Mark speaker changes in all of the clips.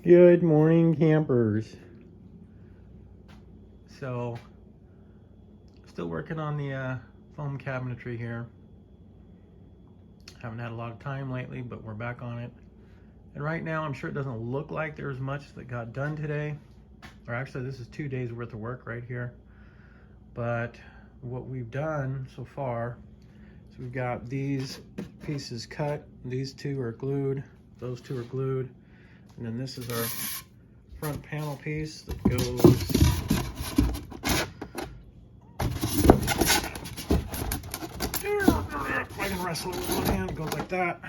Speaker 1: Good morning, campers. So, still working on the foam cabinetry here. Haven't had a lot of time lately, but we're back on it. And right now, I'm sure it doesn't look like there's much that got done today. Or actually, this is 2 days worth of work right here. But what we've done so far is we've got these pieces cut. These two are glued. Those two are glued. And then this is our front panel piece that goes I can wrestle it with one hand. It goes like that,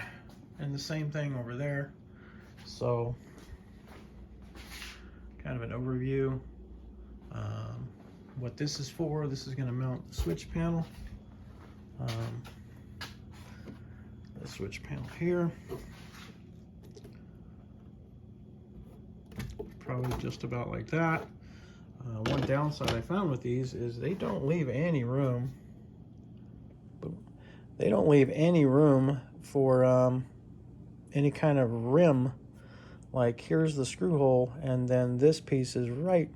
Speaker 1: and the same thing over there. So, kind of an overview. What this is for. This is going to mount the switch panel. The switch panel here. Probably just about like that. One downside I found with these is they don't leave any room. They don't leave any room for any kind of rim. Like here's the screw hole, and then this piece is right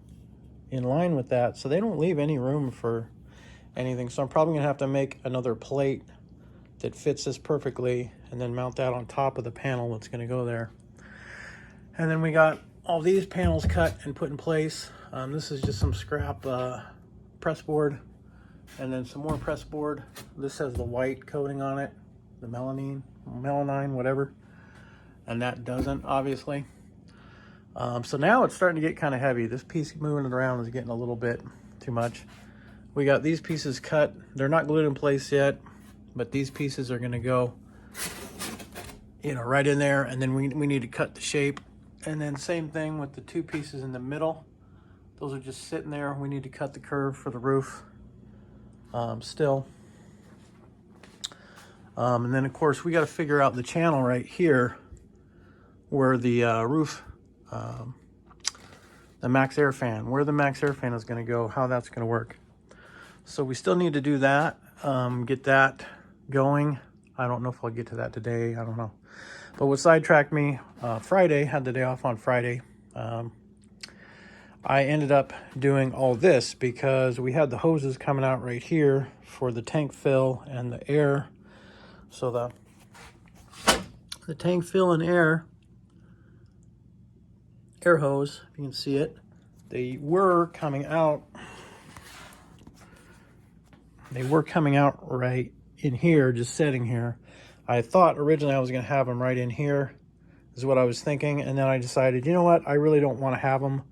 Speaker 1: in line with that. So they don't leave any room for anything. So I'm probably gonna have to make another plate that fits this perfectly and then mount that on top of the panel that's gonna go there. And then we got all these panels cut and put in place. This is just some scrap press board, and then some more press board. This has the white coating on it, the melanine, whatever, and that doesn't, obviously. So now it's starting to get kind of heavy. This piece moving it around is getting a little bit too much. We got these pieces cut. They're not glued in place yet, but these pieces are gonna go, right in there, and then we need to cut the shape. And then same thing with the two pieces in the middle. Those are just sitting there. We need to cut the curve for the roof still. And then of course we got to figure out the channel right here where the roof, the max air fan, where the max air fan is going to go, how that's going to work. So we still need to do that, get that going. I don't know if I'll get to that today. I don't know. But what sidetracked me, Friday, had the day off on Friday. I ended up doing all this because we had the hoses coming out right here for the tank fill and the air. So the tank fill and air hose, if you can see it, they were coming out. They were coming out right in here, just sitting here. I thought originally I was going to have them right in here, is what I was thinking. And then I decided, you know what? I really don't want to have them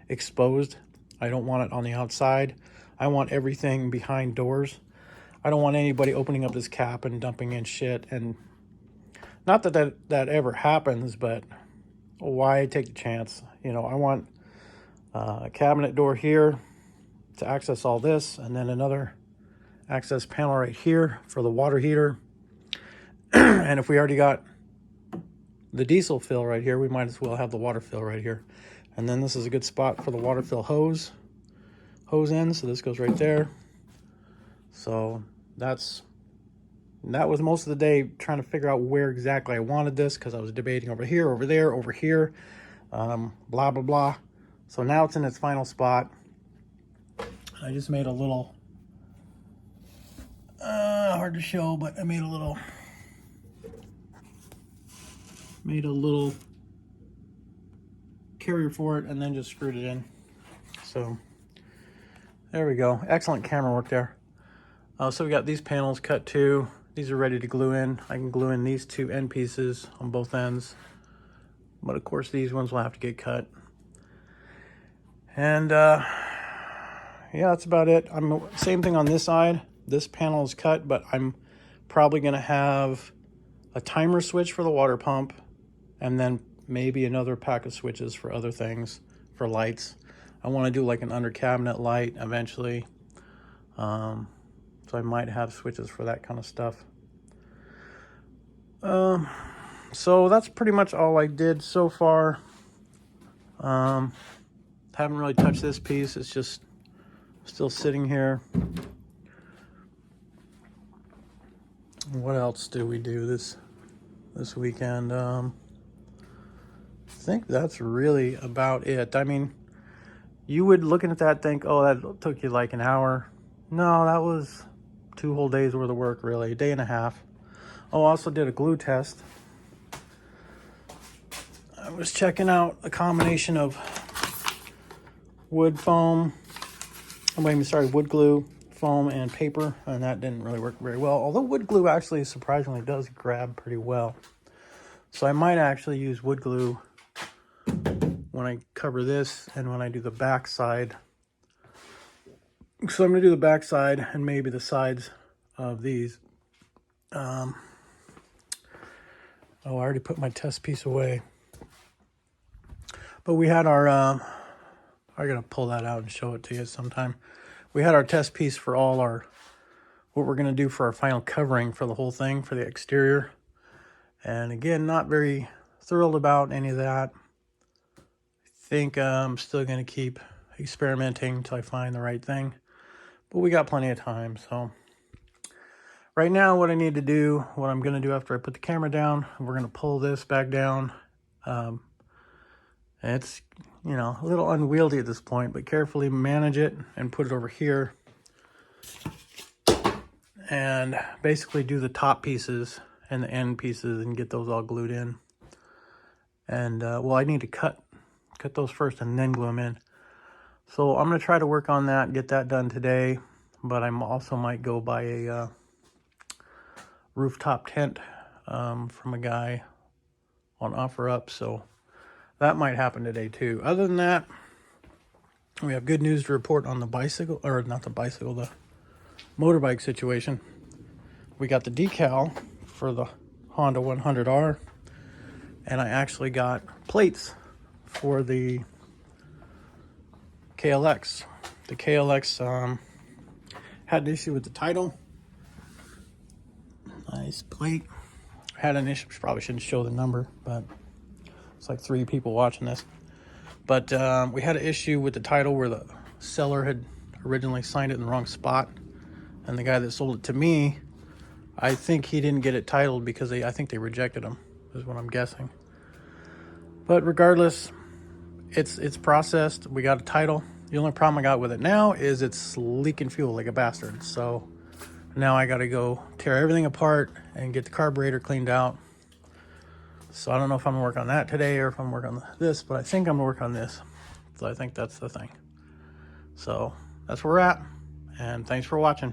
Speaker 1: exposed. I don't want it on the outside. I want everything behind doors. I don't want anybody opening up this cap and dumping in shit. And not that ever happens, but why take the chance? I want a cabinet door here to access all this, and then another access panel right here for the water heater. And if we already got the diesel fill right here, we might as well have the water fill right here. And then this is a good spot for the water fill hose end. So this goes right there. So that was most of the day trying to figure out where exactly I wanted this, because I was debating over here, over there, over here, blah, blah, blah. So now it's in its final spot. I just made a little, hard to show, but I made a little carrier for it and then just screwed it in. So there we go. Excellent camera work there. So we got these panels cut too. These are ready to glue in. I can glue in these two end pieces on both ends, but of course these ones will have to get cut. And yeah, that's about it. Same thing on this side. This panel is cut, but I'm probably gonna have a timer switch for the water pump, and then maybe another pack of switches for other things, for lights. I want to do like an under cabinet light eventually. So I might have switches for that kind of stuff. So that's pretty much all I did so far. Haven't really touched this piece. It's just still sitting here. What else did we do this weekend? think that's really about it. I mean, you would, looking at that, think, oh, that took you like an hour. No, that was 2 whole days worth of work, really, a day and a half. Oh, I also did a glue test. I was checking out a combination of wood foam, wood glue, foam, and paper, and that didn't really work very well. Although wood glue actually surprisingly does grab pretty well. So I might actually use wood glue when I cover this and when I do the back side. So I'm going to do the back side and maybe the sides of these. Oh, I already put my test piece away. But we had our, I got to pull that out and show it to you sometime. We had our test piece for all our, what we're going to do for our final covering for the whole thing, for the exterior. And again, not very thrilled about any of that. I think I'm still going to keep experimenting until I find the right thing. But we got plenty of time, so. Right now, what I need to do, what I'm going to do after I put the camera down, we're going to pull this back down. And it's, you know, a little unwieldy at this point, but carefully manage it and put it over here. And basically do the top pieces and the end pieces and get those all glued in. And, well, I need to cut those first and then glue them in. So I'm going to try to work on that, get that done today. But I also might go buy a rooftop tent from a guy on OfferUp. So that might happen today too. Other than that, we have good news to report on the bicycle, or not the bicycle, the motorbike situation. We got the decal for the Honda 100R, and I actually got plates for the KLX. The KLX had an issue with the title. Nice plate. Had an issue, probably shouldn't show the number, but it's like 3 people watching this. But we had an issue with the title where the seller had originally signed it in the wrong spot. And the guy that sold it to me, I think he didn't get it titled because I think they rejected him, is what I'm guessing. But regardless, it's processed. We got a title. The only problem I got with it now is it's leaking fuel like a bastard. So now I got to go tear everything apart and get the carburetor cleaned out. So I don't know if I'm going to work on that today or if I'm going to work on this, but I think I'm going to work on this. So I think that's the thing. So that's where we're at. And thanks for watching.